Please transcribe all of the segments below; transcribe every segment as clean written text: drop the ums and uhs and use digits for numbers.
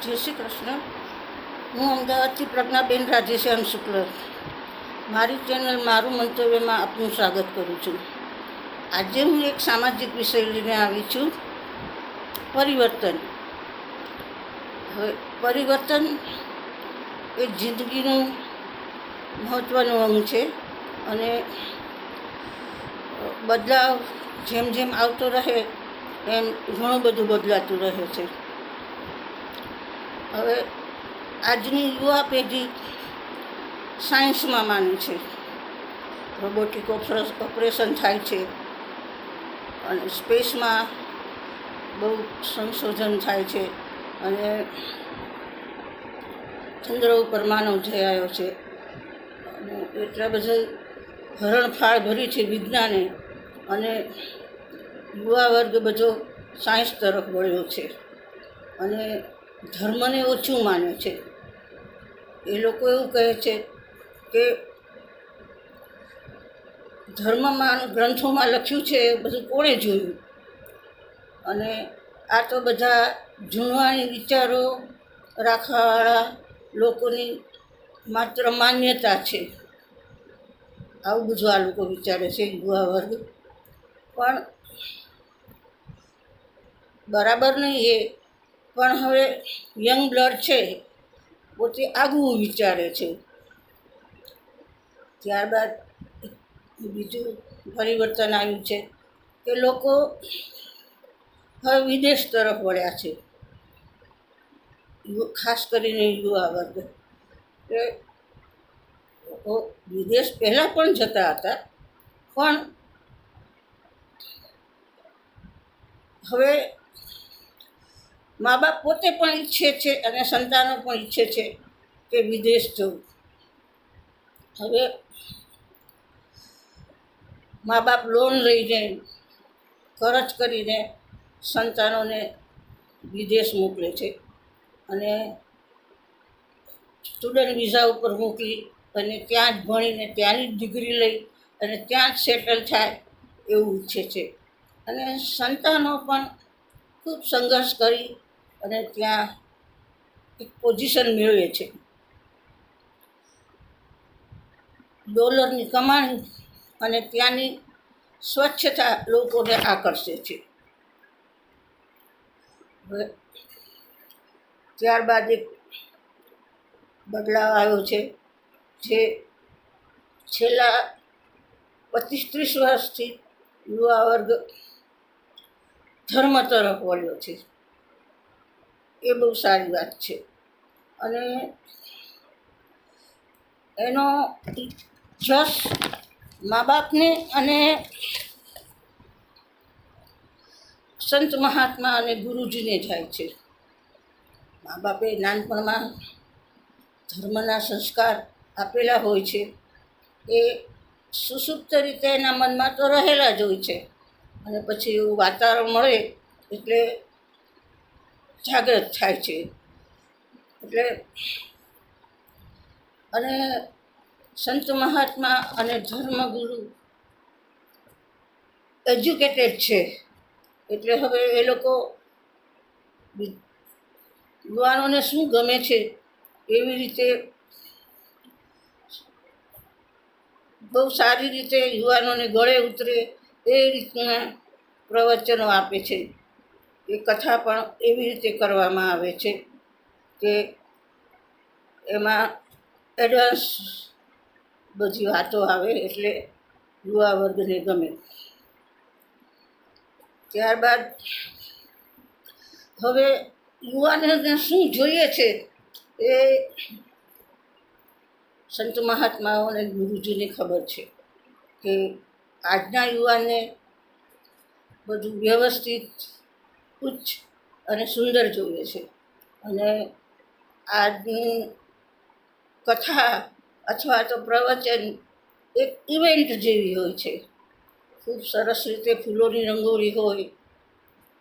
જય શ્રી કૃષ્ણ. હું અમદાવાદથી પ્રજ્ઞાબેન રાજેશ્યામ શુક્લ. મારી ચેનલ મારું મંતવ્યમાં આપનું સ્વાગત કરું છું. આજે હું એક સામાજિક વિષય લઈને આવી છું, પરિવર્તન. હવે પરિવર્તન એ જિંદગીનું મહત્ત્વનું અંગ છે અને બદલાવ જેમ જેમ આવતો રહે એમ ઘણું બધું બદલાતું રહે છે. હવે આજની યુવા પેઢી સાયન્સમાં માને છે. રોબોટિક ઓપરેશન થાય છે અને સ્પેસમાં બહુ સંશોધન થાય છે અને ચંદ્ર ઉપર માનવ જઈ આવ્યો છે અને એટલા બધા હરણફાળ ભરી છે વિજ્ઞાને અને યુવા વર્ગ બધો સાયન્સ તરફ વળ્યો છે અને ધર્મને ઓછું માને છે. એ લોકો એવું કહે છે કે ધર્મમાં ગ્રંથોમાં લખ્યું છે એ બધું કોણે જોયું, અને આ તો બધા જૂનવાણી વિચારો રાખવાવાળા લોકોની માત્ર માન્યતા છે. આવું બધું આ લોકો વિચારે છે, યુવા વર્ગ. પણ બરાબર નહીં એ, પણ હવે યંગ બ્લડ છે પોતે આગવું વિચારે છે. ત્યારબાદ બીજું પરિવર્તન આવ્યું છે કે લોકો હવે વિદેશ તરફ વળ્યા છે, ખાસ કરીને યુવા વર્ગ. કે લોકો વિદેશ પહેલાં પણ જતા હતા, પણ હવે મા બાપ પોતે પણ ઈચ્છે છે અને સંતાનો પણ ઈચ્છે છે કે વિદેશ જવું. હવે મા બાપ લોન લઈને ખર્ચ કરીને સંતાનોને વિદેશ મોકલે છે અને સ્ટુડન્ટ વિઝા ઉપર મોકલી અને ત્યાં જ ભણીને ત્યાંની જ ડિગ્રી લઈ અને ત્યાં જ સેટલ થાય એવું ઈચ્છે છે. અને સંતાનો પણ ખૂબ સંઘર્ષ કરી અને ત્યાં એક પોઝિશન મેળવે છે. ડોલરની કમાણી અને ત્યાંની સ્વચ્છતા લોકોને આકર્ષે છે. હવે ત્યારબાદ એક બદલાવ આવ્યો છે જે છેલ્લા 25-30 વર્ષથી યુવા વર્ગ ધર્મ તરફ વળ્યો છે. એ બહુ સારી વાત છે અને એનો જશ મા બાપને અને સંત મહાત્મા અને ગુરુજીને જાય છે. મા બાપે નાનપણમાં ધર્મના સંસ્કાર આપેલા હોય છે, એ સુસુપ્ત રીતે એના મનમાં તો રહેલા જ હોય છે અને પછી એવું વાતાવરણ મળે એટલે જાગૃત થાય છે. એટલે અને સંત મહાત્મા અને ધર્મગુરુ એજ્યુકેટેડ છે એટલે હવે એ લોકો યુવાનોને શું ગમે છે એવી રીતે બહુ સારી રીતે યુવાનોને ગળે ઉતરે એ રીતના પ્રવચનો આપે છે. એ કથા પણ એવી રીતે કરવામાં આવે છે કે એમાં એડવાન્સ બધી વાતો આવે એટલે યુવા વર્ગને ગમે. ત્યારબાદ હવે યુવાનોને શું જોઈએ છે એ સંત મહાત્માઓ અને ગુરુજીને ખબર છે કે આજના યુવાનને બધું વ્યવસ્થિત, ઉચ્ચ અને સુંદર જોઈએ છે. અને આજની કથા અથવા તો પ્રવચન એક ઇવેન્ટ જેવી હોય છે. ખૂબ સરસ રીતે ફૂલોની રંગોળી હોય,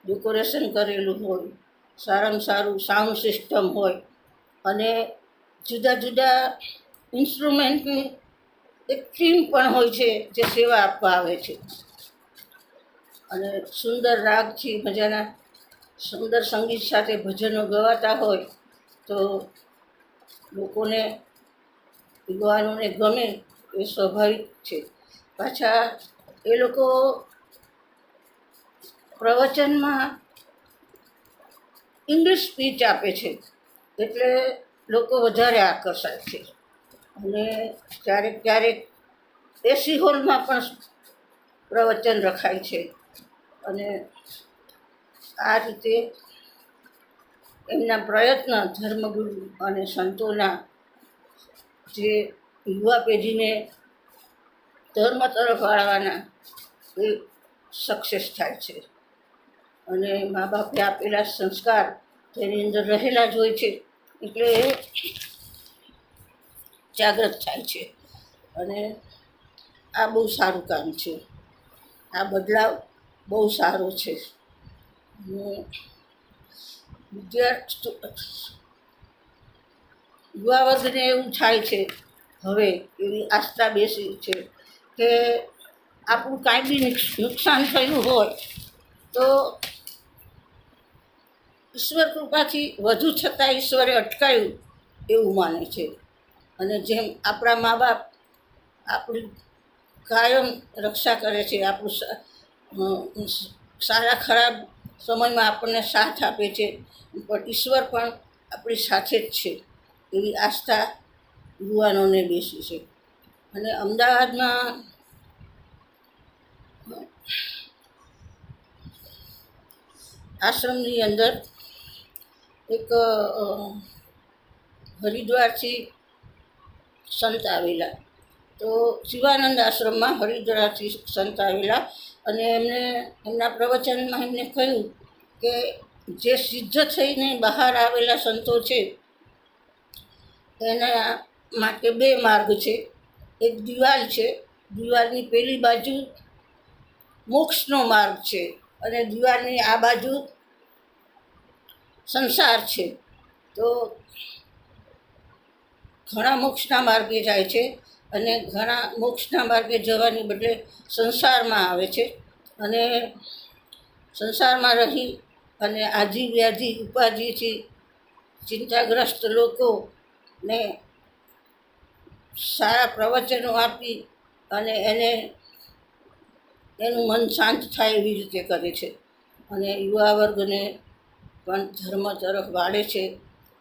ડેકોરેશન કરેલું હોય, સારામાં સારું સાઉન્ડ સિસ્ટમ હોય અને જુદા જુદા ઇન્સ્ટ્રુમેન્ટની એક ટીમ પણ હોય છે જે સેવા આપવા આવે છે. અને સુંદર રાગથી મજાના સુંદર સંગીત સાથે ભજનો ગવાતા હોય તો લોકોને યુવાનોને ગમે એ સ્વાભાવિક છે. પાછા એ લોકો પ્રવચનમાં ઇંગ્લિશ સ્પીચ આપે છે એટલે લોકો વધારે આકર્ષાય છે. અને ક્યારેક ક્યારેક એસી હોલમાં પણ પ્રવચન રખાય છે. અને આ રીતે એમના પ્રયત્ન ધર્મગુરુ અને સંતોના જે યુવા પેઢીને ધર્મ તરફ વાળવાના એ સક્સેસ થાય છે. અને મા બાપે આપેલા સંસ્કાર તેની અંદર રહેલા જ હોય છે એટલે એ જાગૃત થાય છે. અને આ બહુ સારું કામ છે. આ બદલાવ બહુ સારો છે. યુવા વર્ગને એવું થાય છે હવે એવી આસ્થા બેસી છે કે આપણું કાંઈ બી નુકસાન થયું હોય તો ઈશ્વર કૃપાથી વધુ છતાં ઈશ્વરે અટકાયું એવું માને છે. અને જેમ આપણા મા બાપ આપણી કાયમ રક્ષા કરે છે, આપણું સારા ખરાબ સમયમાં આપણને સાથ આપે છે, પણ ઈશ્વર પણ આપણી સાથે જ છે એવી આસ્થા યુવાનોને બેસી છે. અને અમદાવાદમાં આશ્રમની અંદર એક હરિદ્વારથી સંત આવેલા, તો શિવાનંદ આશ્રમમાં હરિદ્વારથી સંત આવેલા અને એમના પ્રવચનમાં એમને કહ્યું કે જે સિદ્ધ થઈને બહાર આવેલા સંતો છે એના માટે બે માર્ગ છે. એક દિવાલ છે, દિવાલની પેલી બાજુ મોક્ષનો માર્ગ છે અને દિવાલની આ બાજુ સંસાર છે. તો ઘણા મોક્ષના માર્ગે જાય છે અને ઘણા મોક્ષના માર્ગે જવાની બદલે સંસારમાં આવે છે. અને સંસારમાં રહી અને આધિ વ્યાધિ ઉપાધિથી ચિંતાગ્રસ્ત લોકોને સારા પ્રવચનો આપી અને એનું મન શાંત થાય એવી રીતે કરે છે. અને યુવા વર્ગને પણ ધર્મ તરફ વાળે છે.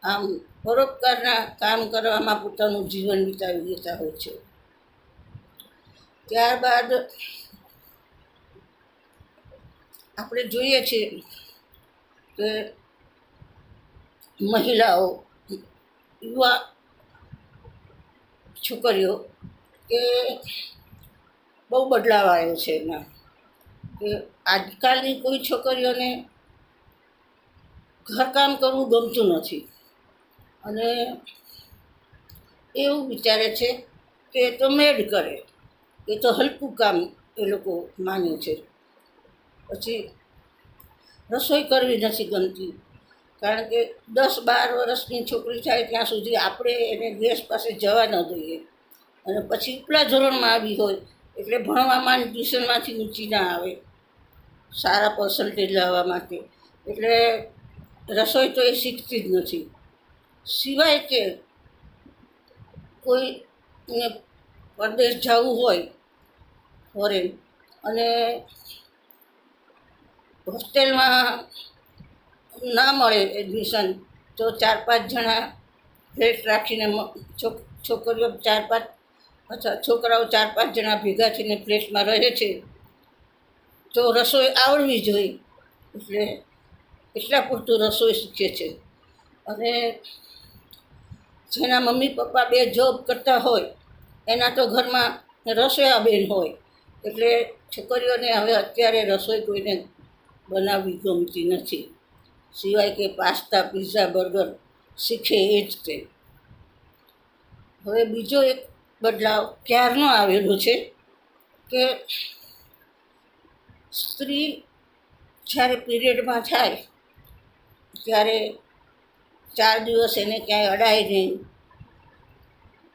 આમ પરોપકારના કામ કરવામાં પોતાનું જીવન વિતાવી દેતા હોય છે. ત્યારબાદ આપણે જોઈએ છીએ કે મહિલાઓ, યુવા છોકરીઓ કે બહુ બદલાવ આવ્યો છે એમાં કે આજકાલની કોઈ છોકરીઓને ઘરકામ કરવું ગમતું નથી અને એવું વિચારે છે કે એ તો મેડ કરે, એ તો હલકું કામ એ લોકો માને છે. પછી રસોઈ કરવી નથી ગમતી, કારણ કે 10-12 વર્ષની છોકરી થાય ત્યાં સુધી આપણે એને ગેસ પાસે જવા ન દઈએ. અને પછી ઉપલા ધોરણમાં આવી હોય એટલે ભણવામાં ટ્યુશનમાંથી ઊંચી ના આવે સારા પર્સન્ટેજ લાવવા માટે, એટલે રસોઈ તો એ શીખતી જ નથી. સિવાય કે કોઈને પરદેશ જવું હોય ફોરેન અને હોસ્ટેલમાં ના મળે એડમિશન તો 4-5 જણા ફ્લેટ રાખીને છોકરીઓ 4-5 અથવા છોકરાઓ 4-5 જણા ભેગા થઈને ફ્લેટમાં રહે છે. તો રસોઈ આવડવી જોઈએ એટલે એટલા પૂરતું રસોઈ શીખે છે. અને જેના મમ્મી પપ્પા 2 જોબ કરતા હોય એના તો ઘરમાં રસોઈયા બેન હોય, એટલે છોકરીઓને હવે અત્યારે રસોઈ કોઈને બનાવવી ગમતી નથી, સિવાય કે પાસ્તા, પીઝા, બર્ગર શીખે એ જ તે. હવે બીજો એક બદલાવ ક્યારનો આવેલો છે કે સ્ત્રી જ્યારે પીરિયડમાં થાય ત્યારે 4 દિવસ એને ક્યાંય અડાય નહીં,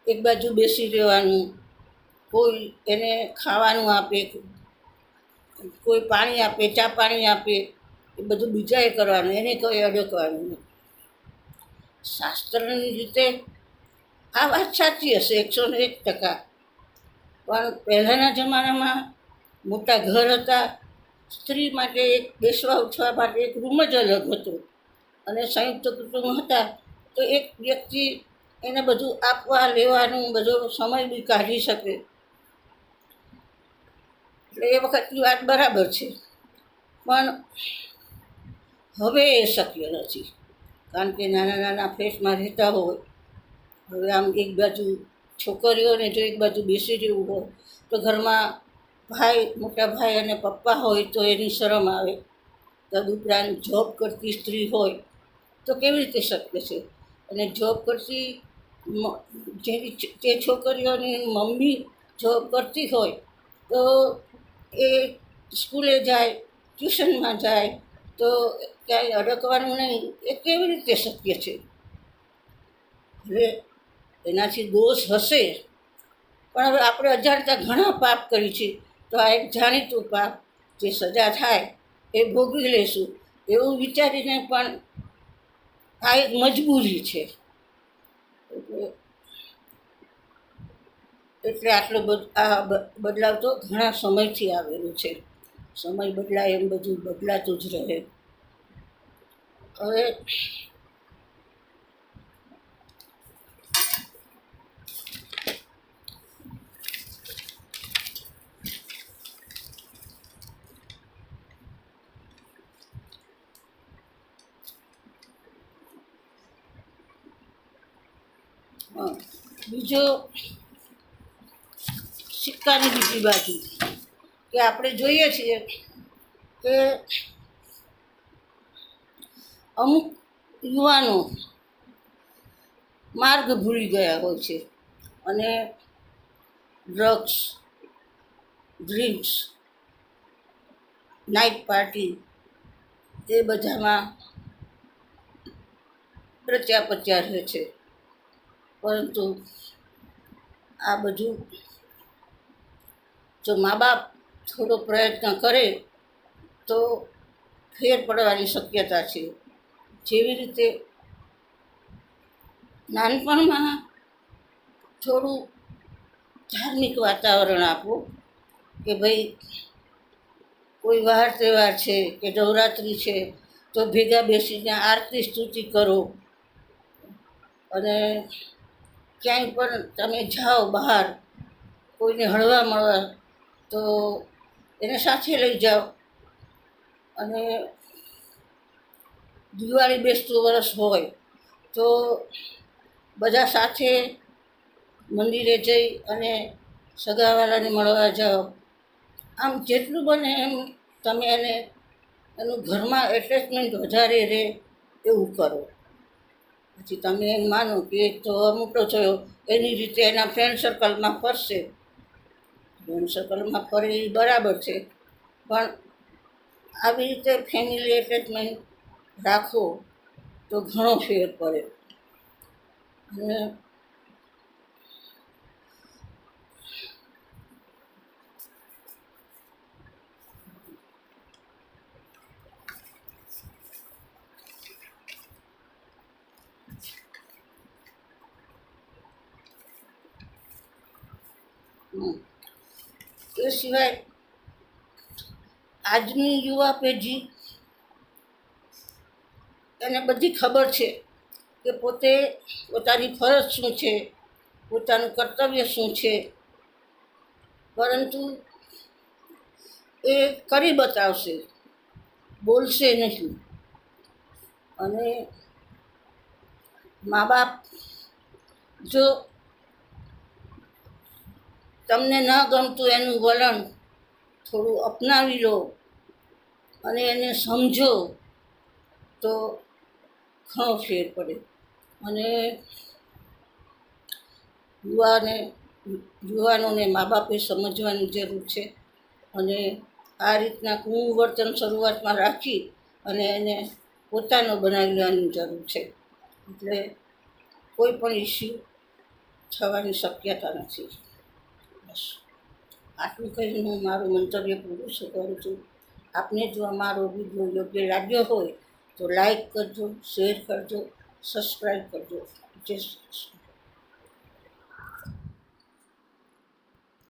એક બાજુ બેસી રહેવાનું, કોઈ એને ખાવાનું આપે, કોઈ પાણી આપે, ચા પાણી આપે, એ બધું બીજાએ કરવાનું, એને કોઈ અડકવાનું નહીં. શાસ્ત્રની રીતે આ વાત સાચી હશે 101%. પણ પહેલાંના જમાનામાં મોટા ઘર હતા, સ્ત્રી માટે એક બેસવા ઉઠવા માટે એક રૂમ જ અલગ હતો, અને સંયુક્ત કુટુંબ હતા તો એક વ્યક્તિ એને બધું આપવા લેવાનું બધો સમય બી કાઢી શકે. એટલે એ વખતની વાત બરાબર છે, પણ હવે એ શક્ય નથી. કારણ કે નાના નાના ફ્લેટમાં રહેતા હોય, હવે આમ એક બાજુ છોકરીઓને જો એક બાજુ બેસી રહેવું હોય તો ઘરમાં ભાઈ, મોટા ભાઈ અને પપ્પા હોય તો એની શરમ આવે. તદુપરાંત જોબ કરતી સ્ત્રી હોય તો કેવી રીતે શક્ય છે? અને જોબ કરતી જે છોકરીઓની મમ્મી જોબ કરતી હોય તો એ સ્કૂલે જાય, ટ્યુશનમાં જાય, તો ક્યાંય અડકવાનું નહીં. એ કેવી રીતે શક્ય છે? હવે એનાથી દોષ હશે, પણ હવે આપણે અજાણતા ઘણા પાપ કરી છે, તો આ એક જાણીતું પાપ, જે સજા થાય એ ભોગવી લઈશું એવું વિચારીને પણ આ એક મજબૂરી છે. એટલે આટલો આ બદલાવ તો ઘણા સમયથી આવેલો છે. સમય બદલાય એમ બધું બદલાતું જ રહે. હવે બીજો સિક્કાની બીજી બાજુ કે આપણે જોઈએ છીએ કે અમુક યુવાનો માર્ગ ભૂલી ગયા હોય છે અને ડ્રગ્સ, ડ્રિંક્સ, નાઇટ પાર્ટી એ બધામાં રચ્યા પચ્યા રહે છે. પરંતુ આ બધું જો મા બાપ થોડો પ્રયત્ન કરે તો ફેર પડવાની શક્યતા છે. જેવી રીતે નાનપણમાં થોડું ધાર્મિક વાતાવરણ આપો, કે ભાઈ કોઈ વાર તહેવાર છે કે નવરાત્રિ છે તો ભેગા બેસીને આરતી સ્તુતિ કરો. અને ક્યાંય પણ તમે જાઓ બહાર કોઈને હળવા મળવા તો એને સાથે લઈ જાઓ. અને દિવાળી બેસતું વરસ હોય તો બધા સાથે મંદિરે જઈ અને સગાવાલાને મળવા જાઓ. આમ જેટલું બને એમ તમે એનું ઘરમાં એટેચમેન્ટ વધારે રહે એવું કરો. પછી તમે એમ માનો કે એક તો મોટો થયો એની રીતે એના ફ્રેન્ડ સર્કલમાં ફરશે. ફ્રેન્ડ સર્કલમાં ફરે એ બરાબર છે, પણ આવી રીતે ફેમિલી એટેચમેન્ટ રાખો તો ઘણો ફેર પડે. અને એ સિવાય આજની યુવા પેઢી એને બધી ખબર છે કે પોતે પોતાની ફરજ શું છે, પોતાનું કર્તવ્ય શું છે, પરંતુ એ કરી બતાવશે, બોલશે નહીં. અને મા બાપ જો તમને ન ગમતું એનું વલણ થોડું અપનાવી લો અને એને સમજો તો ઘણો ફેર પડે. અને યુવાનોને મા બાપે સમજવાની જરૂર છે. અને આ રીતના કુવર્તન શરૂઆતમાં રાખી અને એને પોતાનો બનાવી લેવાની જરૂર છે. એટલે કોઈ પણ ઇસ્યુ થવાની શક્યતા નથી. બસ આટલું કહીને હું મારું મંતવ્ય પૂરું કરું છું. આપને જો અમારો વિડીયો યોગ્ય લાગ્યો હોય તો લાઈક કરજો, શેર કરજો સબસ્ક્રાઈબ કરજો. જય શ્રી કૃષ્ણ.